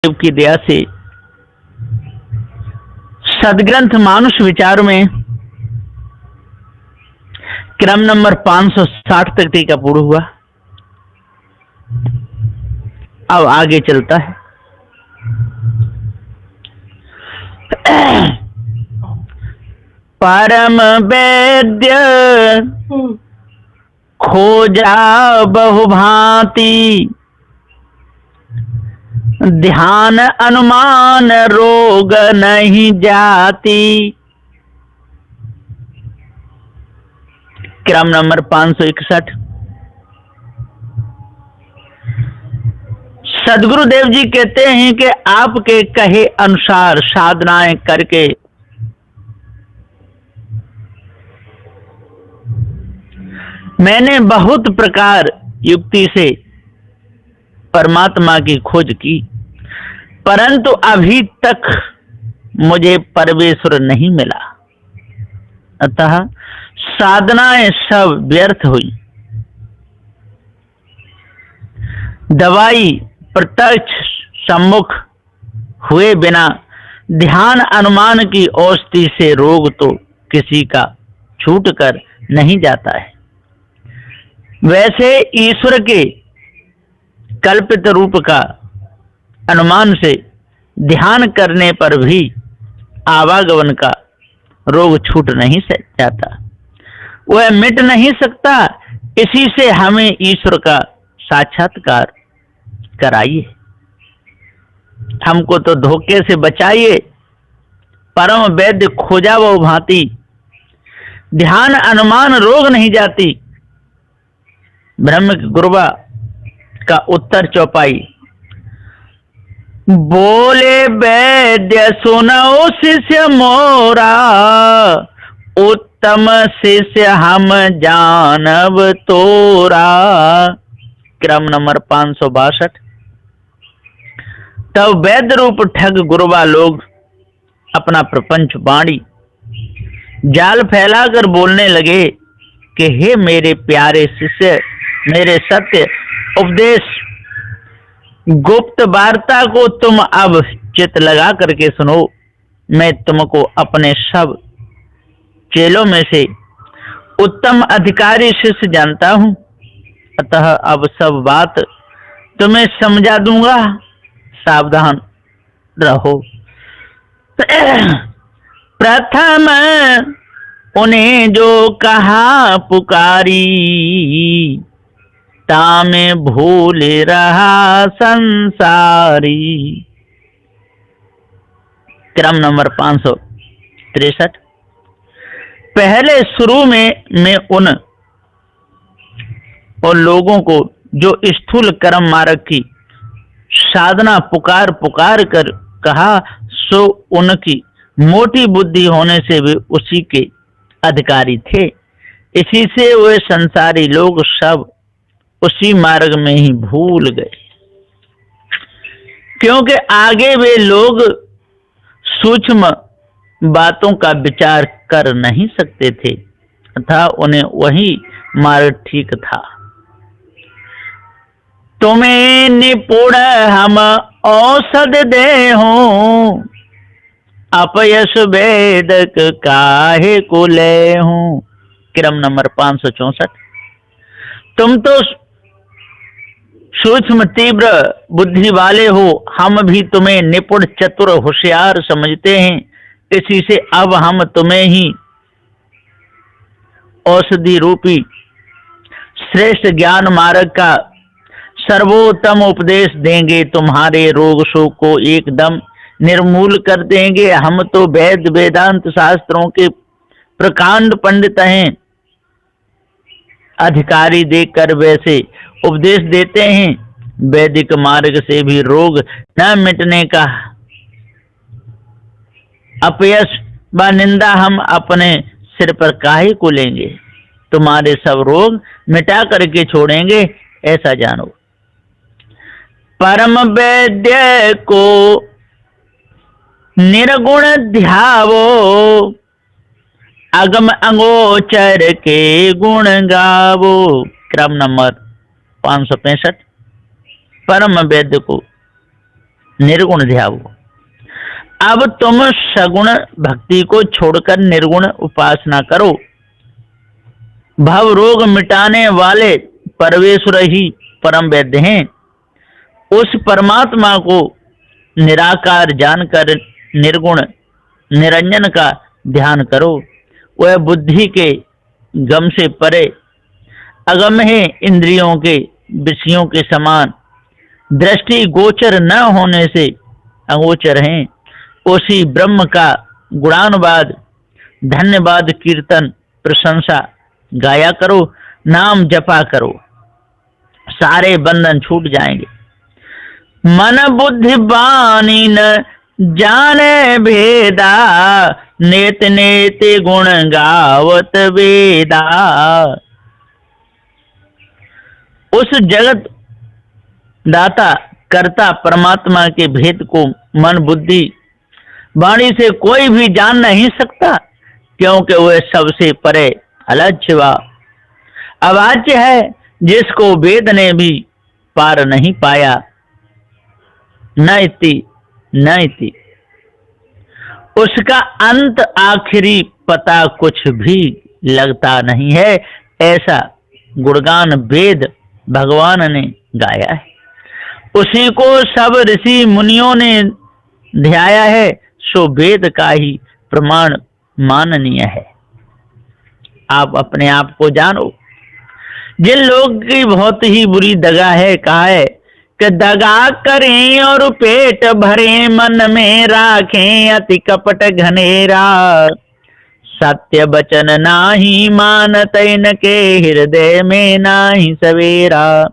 देव की दया से सदग्रंथ मानुष विचार में क्रम नंबर 560 तक का पूर्ण हुआ। अब आगे चलता है। परम वैद्य खोजा बहुभांति, ध्यान अनुमान रोग नहीं जाती। क्रम नंबर 561। सदगुरुदेव जी कहते हैं कि आपके कहे अनुसार साधनाएं करके मैंने बहुत प्रकार युक्ति से परमात्मा की खोज की, परंतु अभी तक मुझे परमेश्वर नहीं मिला। अतः साधनाएं सब व्यर्थ हुई। दवाई प्रत्यक्ष सम्मुख हुए बिना ध्यान अनुमान की औषधि से रोग तो किसी का छूट कर नहीं जाता है। वैसे ईश्वर के कल्पित रूप का अनुमान से ध्यान करने पर भी आवागमन का रोग छूट नहीं जाता, वह मिट नहीं सकता। इसी से हमें ईश्वर का साक्षात्कार कराइए, हमको तो धोखे से बचाइए। परम वैद्य खोजा वो भांति, ध्यान अनुमान रोग नहीं जाती। ब्रह्म गुरुवा का उत्तर चौपाई। बोले वैद्य सुनो शिष्य मोरा, उत्तम शिष्य हम जानब तोरा। क्रम नंबर 562। तब वैद्य रूप ठग गुरुवा लोग अपना प्रपंच बाणी जाल फैलाकर बोलने लगे कि हे मेरे प्यारे शिष्य, मेरे सत्य उपदेश गुप्त वार्ता को तुम अब चित लगा करके सुनो। मैं तुमको अपने सब चेलों में से उत्तम अधिकारी शिष्य जानता हूं, अतः अब सब बात तुम्हें समझा दूंगा, सावधान रहो। प्रथम उन्हें जो कहा पुकारी, तामे भूल रहा संसारी। क्रम नंबर 563। पहले शुरू में मैं उन लोगों को जो स्थूल कर्म मार्ग की साधना पुकार पुकार कर कहा, सो उनकी मोटी बुद्धि होने से वे उसी के अधिकारी थे। इसी से वे संसारी लोग सब उसी मार्ग में ही भूल गए, क्योंकि आगे वे लोग सूक्ष्म बातों का विचार कर नहीं सकते थे, अतः उन्हें वही मार्ग ठीक था। तुम्हें निपुण हम औषध दे हूं, अपयश वेदक काहे को ले हूं। क्रम नंबर 564। तुम तो सूक्ष्म तीव्र बुद्धि वाले हो, हम भी तुम्हें निपुण चतुर होशियार समझते हैं। इसी से अब हम तुम्हें ही औषधि रूपी श्रेष्ठ ज्ञान मार्ग का सर्वोत्तम उपदेश देंगे, तुम्हारे रोग शोक को एकदम निर्मूल कर देंगे। हम तो वेद वेदांत शास्त्रों के प्रकांड पंडित हैं, अधिकारी देकर वैसे उपदेश देते हैं। वैदिक मार्ग से भी रोग न मिटने का अपयश व निंदा हम अपने सिर पर काहे को लेंगे। तुम्हारे सब रोग मिटा करके छोड़ेंगे, ऐसा जानो। परम वैद्य को निर्गुण ध्यावो, अगम अंगोचर के गुण गावो। क्रम नंबर 565। परम वैद्य को निर्गुण ध्याओ। अब तुम सगुण भक्ति को छोड़कर निर्गुण उपासना करो। भव रोग मिटाने वाले परमेश्वर ही परम वैद्य हैं। उस परमात्मा को निराकार जानकर निर्गुण निरंजन का ध्यान करो। वह बुद्धि के गम से परे अगम है, इंद्रियों के विषयों के समान दृष्टि गोचर न होने से अगोचर हैं। उसी ब्रह्म का गुणानुवाद धन्यवाद कीर्तन प्रशंसा गाया करो, नाम जपा करो, सारे बंधन छूट जाएंगे। मन बुद्धि बानी न जाने भेदा, नेत नेत गुण गावत वेदा। उस जगत दाता कर्ता परमात्मा के भेद को मन बुद्धि वाणी से कोई भी जान नहीं सकता, क्योंकि वह सबसे परे अलज्य व अवाच्य है, जिसको वेद ने भी पार नहीं पाया। न इति उसका अंत आखिरी पता कुछ भी लगता नहीं है, ऐसा गुणगान वेद भगवान ने गाया है। उसी को सब ऋषि मुनियों ने ध्याया है, सो वेद का ही प्रमाण माननीय है। आप अपने आप को जानो। जिन लोग की बहुत ही बुरी दगा है, कहा है कि दगा करें और पेट भरे, मन में राखें अति कपट घनेरा। सत्य वचन नाही मानत इनके, हृदय में नाही सवेरा।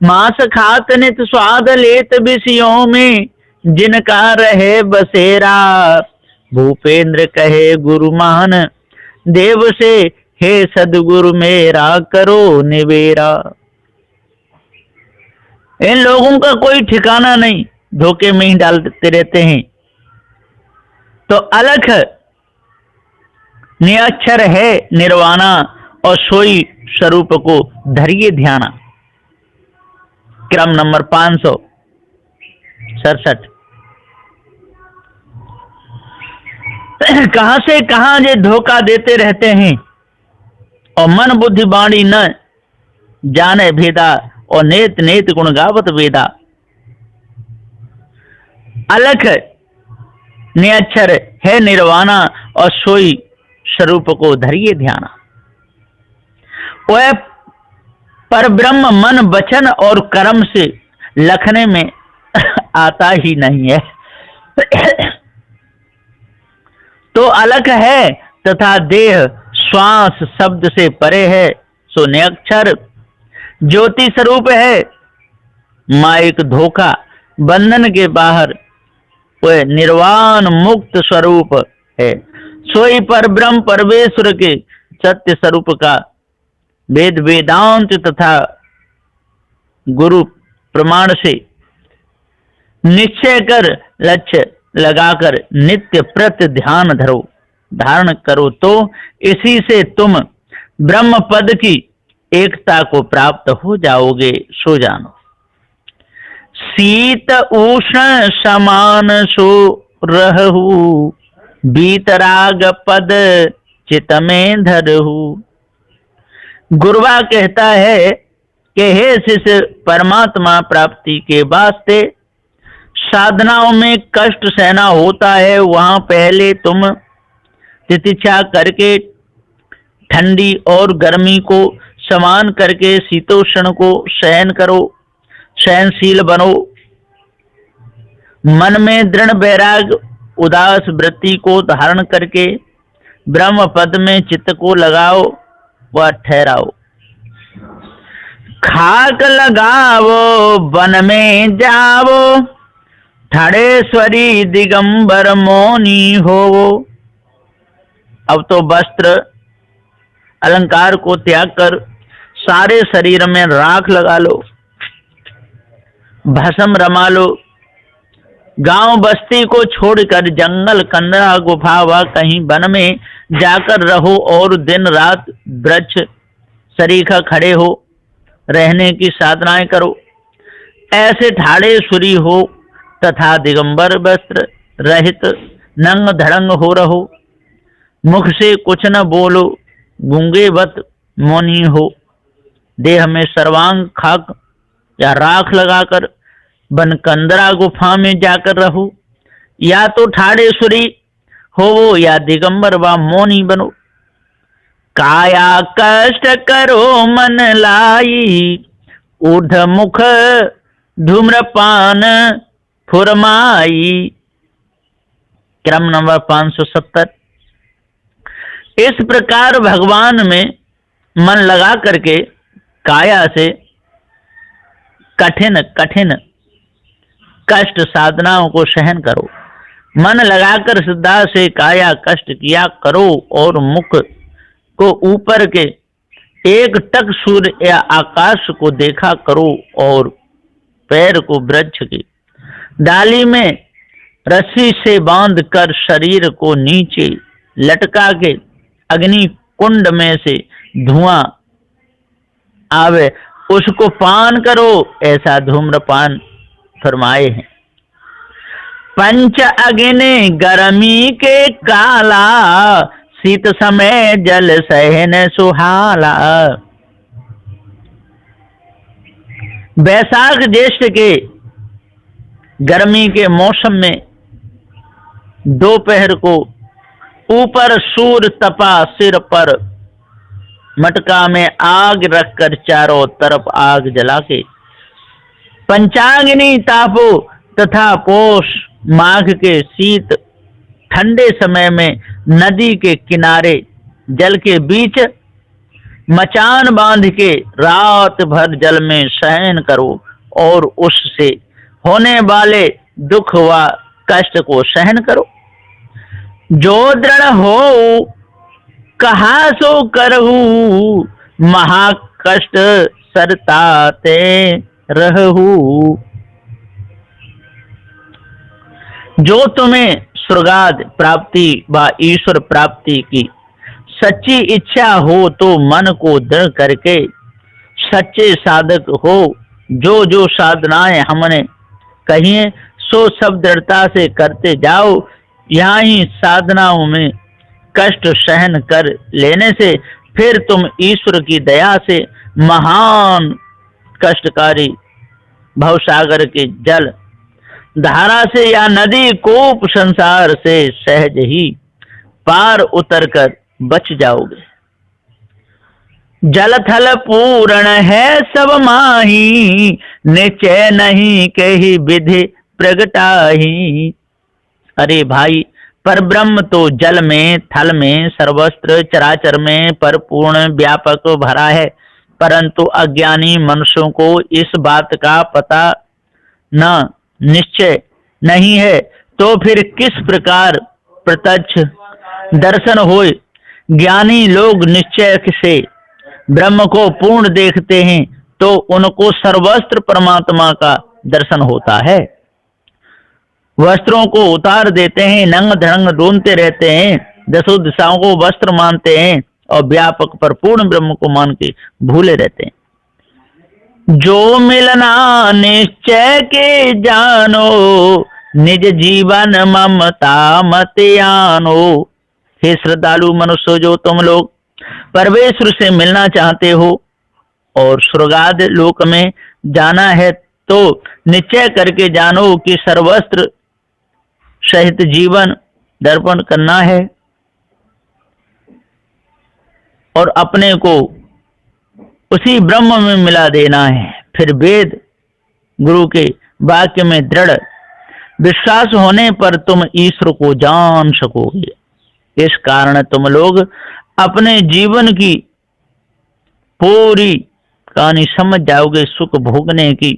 मांस खात नित स्वाद लेत विषयों में, जिनका रहे बसेरा। भूपेंद्र कहे गुरु मान, देव से हे सदगुरु मेरा करो निवेरा। इन लोगों का कोई ठिकाना नहीं, धोखे में ही डालते रहते हैं। तो अलख निअक्षर है निर्वाणा, और सोई स्वरूप को धरिए ध्याना। क्रम नंबर 567। कहां से कहां ये धोखा देते रहते हैं, और मन बुद्धि वाणी न जाने भेदा, और नेत नेत गुण गावत वेदा। अलख निअक्षर है निर्वाणा, और सोई स्वरूप को धरिए ध्याना। वह पर ब्रह्म मन वचन और कर्म से लखने में आता ही नहीं है। तो अलग है तथा देह श्वास शब्द से परे है, सो निअक्षर ज्योति स्वरूप है। माइक धोखा बंधन के बाहर, वह निर्वाण मुक्त स्वरूप है। सोई पर ब्रह्म परमेश्वर के सत्य स्वरूप का वेद वेदांत तथा गुरु प्रमाण से निश्चय कर लक्ष्य लगाकर नित्य प्रति ध्यान धारण करो, तो इसी से तुम ब्रह्म पद की एकता को प्राप्त हो जाओगे। सो जानो। शीत उष्ण समान सो रहू, बीतराग पद चित में धरहू। गुरवा कहता है कि हे शिष्य, परमात्मा प्राप्ति के वास्ते साधनाओं में कष्ट सहना होता है। वहां पहले तुम तितिक्षा करके ठंडी और गर्मी को समान करके शीतोष्ण को सहन करो, सहनशील बनो। मन में दृढ़ वैराग उदास वृत्ति को धारण करके ब्रह्म पद में चित्त को लगाओ व ठहराओ। खाक लगाओ वन में जाओ, ठाड़ेश्वरी दिगंबर मौनी हो। अब तो वस्त्र अलंकार को त्याग कर सारे शरीर में राख लगा लो, भस्म रमा लो। गांव बस्ती को छोड़कर जंगल कंदरा गुफा व कहीं वन में जाकर रहो और दिन रात वृक्ष सरीखा खड़े हो रहने की साधनाएं करो। ऐसे ठाड़ेश्वरी हो तथा दिगंबर वस्त्र रहित नंग धड़ंग हो रहो। मुख से कुछ न बोलो, गूंगे वत मौनी हो। देह में सर्वांग खाक या राख लगाकर बनकंदरा गुफा में जाकर रहो। या तो ठाड़ेश्वरी हो या दिगंबर व मौनी बनो। काया कष्ट करो मन लाई, ऊर्ध मुख धूम्रपान फुरमाई। क्रम नंबर 570। इस प्रकार भगवान में मन लगा करके काया से कठिन कठिन कष्ट साधनाओं को सहन करो। मन लगाकर श्रद्धा से काया कष्ट किया करो और मुख को ऊपर के एक टक सूर्य या आकाश को देखा करो और पैर को वृक्ष की डाली में रस्सी से बांध कर शरीर को नीचे लटका के अग्नि कुंड में से धुआं आवे उसको पान करो, ऐसा धूम्रपान फरमाए हैं। पंच अग्नि गर्मी के काला, शीत समय जल सहन सुहाला। बैसाख ज्येष्ठ के गर्मी के मौसम में दोपहर को ऊपर सूर्य तपा सिर पर मटका में आग रखकर चारों तरफ आग जला के पंचाग्नि तापो तथा पोष माघ के शीत ठंडे समय में नदी के किनारे जल के बीच मचान बांध के रात भर जल में शयन करो और उससे होने वाले दुख व कष्ट को सहन करो। जो दृढ़ हो कहा सो करहु, महाकष्ट सरताते रहू। जो तुम्हें स्वर्गाद प्राप्ति व ईश्वर प्राप्ति की सच्ची इच्छा हो तो मन को दृढ़ करके सच्चे साधक हो। जो जो साधनाएं हमने कही है सो सब दृढ़ता से करते जाओ। यहाँ ही साधनाओं में कष्ट सहन कर लेने से फिर तुम ईश्वर की दया से महान कष्टकारी भवसागर के जल धारा से या नदी कूप संसार से सहज ही पार उतरकर बच जाओगे। जल थल पूर्ण है सब माही, निश्चय नहीं कही विधि प्रगटाही। अरे भाई, पर ब्रह्म तो जल में थल में सर्वत्र चराचर में परिपूर्ण व्यापक भरा है, परंतु अज्ञानी मनुष्यों को इस बात का पता न निश्चय नहीं है, तो फिर किस प्रकार प्रत्यक्ष दर्शन होए। ज्ञानी लोग निश्चय से ब्रह्म को पूर्ण देखते हैं तो उनको सर्वस्त्र परमात्मा का दर्शन होता है। वस्त्रों को उतार देते हैं, नंग धड़ंग ढूंढते रहते हैं, दसों दिशाओं को वस्त्र मानते हैं और व्यापक पर पूर्ण ब्रह्म को मान के भूले रहते हैं। जो मिलना निश्चय के जानो, निज जीवन ममता मत आनो। हे श्रद्धालु मनुष्य, जो तुम लोग परमेश्वर से मिलना चाहते हो और स्वर्गाद लोक में जाना है तो निश्चय करके जानो कि सर्वस्त्र सहित जीवन दर्पण करना है और अपने को उसी ब्रह्म में मिला देना है। फिर वेद गुरु के वाक्य में दृढ़ विश्वास होने पर तुम ईश्वर को जान सकोगे। इस कारण तुम लोग अपने जीवन की पूरी कहानी समझ जाओगे। सुख भोगने की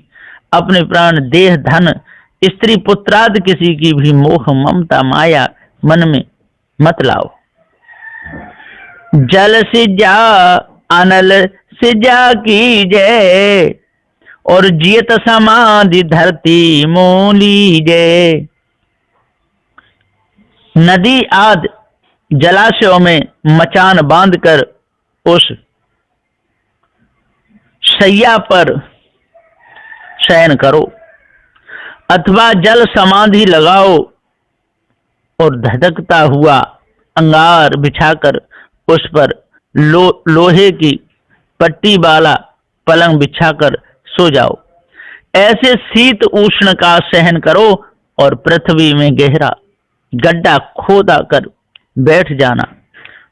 अपने प्राण देह धन स्त्री पुत्रादि किसी की भी मोह ममता माया मन में मत लाओ। जल सिजा अनल सिजा की जय, और जियत समाधि धरती मोली जय। नदी आदि जलाशयों में मचान बांधकर उस शैया पर शयन करो। अथवा जल समाधि लगाओ और धधकता हुआ अंगार बिछाकर उस पर लोहे की पट्टी वाला पलंग बिछाकर सो जाओ। ऐसे शीत उष्ण का सहन करो और पृथ्वी में गहरा गड्ढा खोदा कर बैठ जाना,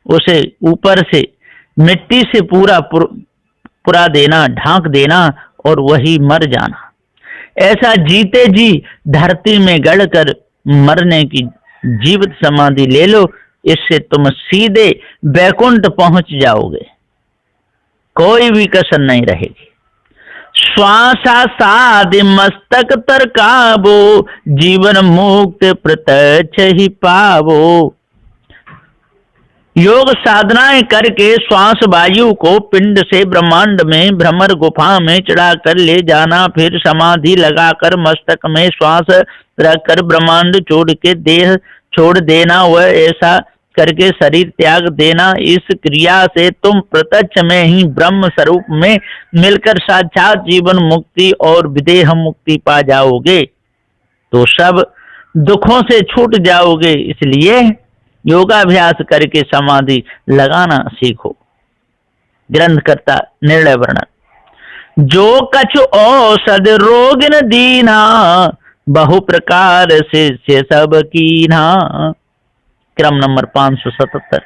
उसे ऊपर से मिट्टी से पुरा देना, ढांक देना और वही मर जाना। ऐसा जीते जी धरती में गड़कर मरने की जीवित समाधि ले लो, इससे तुम सीधे बैकुंठ पहुंच जाओगे, कोई भी कसर नहीं रहेगी। श्वासा साधि मस्तक तर काबो, जीवन मुक्त प्रत्यक्ष ही पावो। योग साधनाएं करके श्वास वायु को पिंड से ब्रह्मांड में भ्रमर गुफा में चढ़ा कर ले जाना, फिर समाधि लगाकर मस्तक में श्वास रखकर ब्रह्मांड छोड़ के देह छोड़ देना, वह ऐसा करके शरीर त्याग देना। इस क्रिया से तुम प्रत्यक्ष में ही ब्रह्म स्वरूप में मिलकर साक्षात जीवन मुक्ति और विदेह मुक्ति पा जाओगे, तो सब दुखों से छूट जाओगे। इसलिए योगाभ्यास करके समाधि लगाना सीखो। ग्रंथकर्ता निर्णय वर्णन। जो कछु औषध रोग न दीना, बहु प्रकार से सब कीना। क्रम नंबर 577।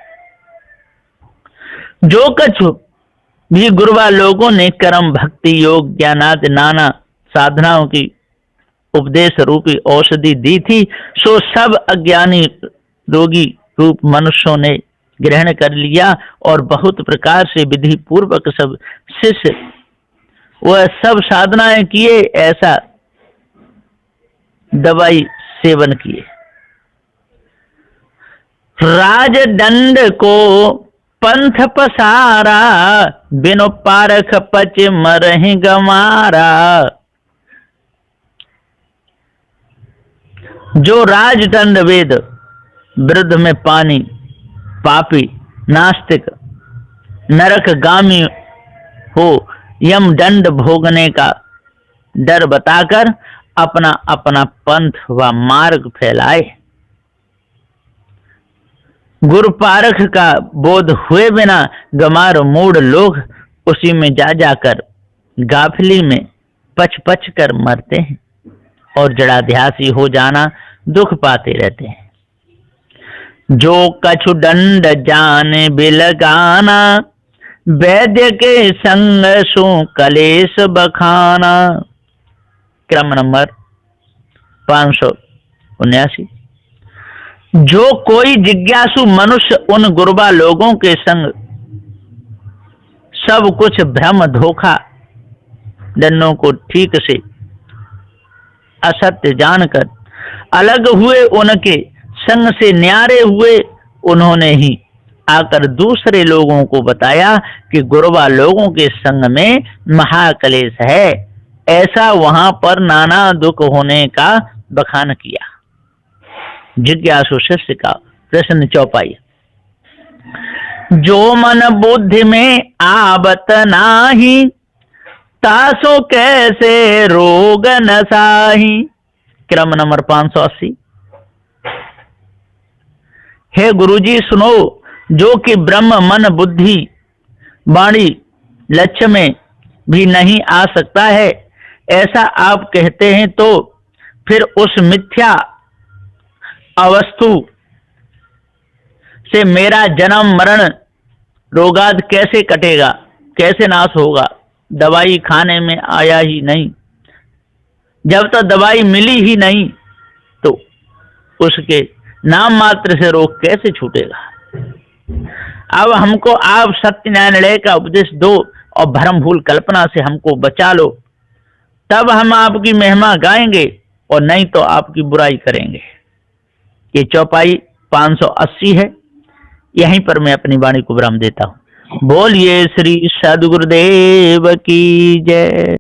जो कछु भी गुरुवा लोगों ने कर्म भक्ति योग ज्ञानादि नाना साधनाओं की उपदेश रूपी औषधि दी थी, सो सब अज्ञानी रोगी रूप मनुष्यों ने ग्रहण कर लिया और बहुत प्रकार से विधि पूर्वक सब शिष्य वह सब साधनाएं किए, ऐसा दवाई सेवन किए। राजदंड को पंथ पसारा, बिनु पारख पच मरहि गमारा। जो राजदंड वेद वृद्ध में पानी, पापी, नास्तिक, नरकगामी हो, यम दंड भोगने का डर बताकर अपना अपना पंथ व मार्ग फैलाए, गुरु पारख का बोध हुए बिना गमार मूढ़ लोग उसी में जा जाकर गाफिली में पच पच कर मरते हैं और जड़ाध्यासी हो जाना दुख पाते रहते हैं। जो कछु दंड जाने बिलगाना, वैद्य के संग सु कलेश बखाना। क्रम नंबर 579। जो कोई जिज्ञासु मनुष्य उन गुरुबा लोगों के संग सब कुछ भ्रम धोखा दंडों को ठीक से असत्य जानकर अलग हुए, उनके संग से न्यारे हुए, उन्होंने ही आकर दूसरे लोगों को बताया कि गुरुबा लोगों के संग में महाकलेश है, ऐसा वहां पर नाना दुख होने का बखान किया। जिज्ञासु शिष्य का प्रश्न चौपाई। जो मन बुद्धि में आवत नाही, तासो कैसे रोग नसाही। क्रम नंबर 580। हे गुरुजी सुनो, जो कि ब्रह्म मन बुद्धि वाणी लक्ष्य में भी नहीं आ सकता है, ऐसा आप कहते हैं, तो फिर उस मिथ्या अवस्तु से मेरा जन्म मरण रोगाद कैसे कटेगा, कैसे नाश होगा? दवाई खाने में आया ही नहीं, जब तक दवाई मिली ही नहीं तो उसके नाम मात्र से रोग कैसे छूटेगा? अब हमको आप सत्य न्याय का उपदेश दो और भ्रम भूल कल्पना से हमको बचा लो, तब हम आपकी महिमा गाएंगे और नहीं तो आपकी बुराई करेंगे। ये चौपाई 580 है। यहीं पर मैं अपनी वाणी को विराम देता हूँ। बोलिए श्री सद्गुरुदेव की जय।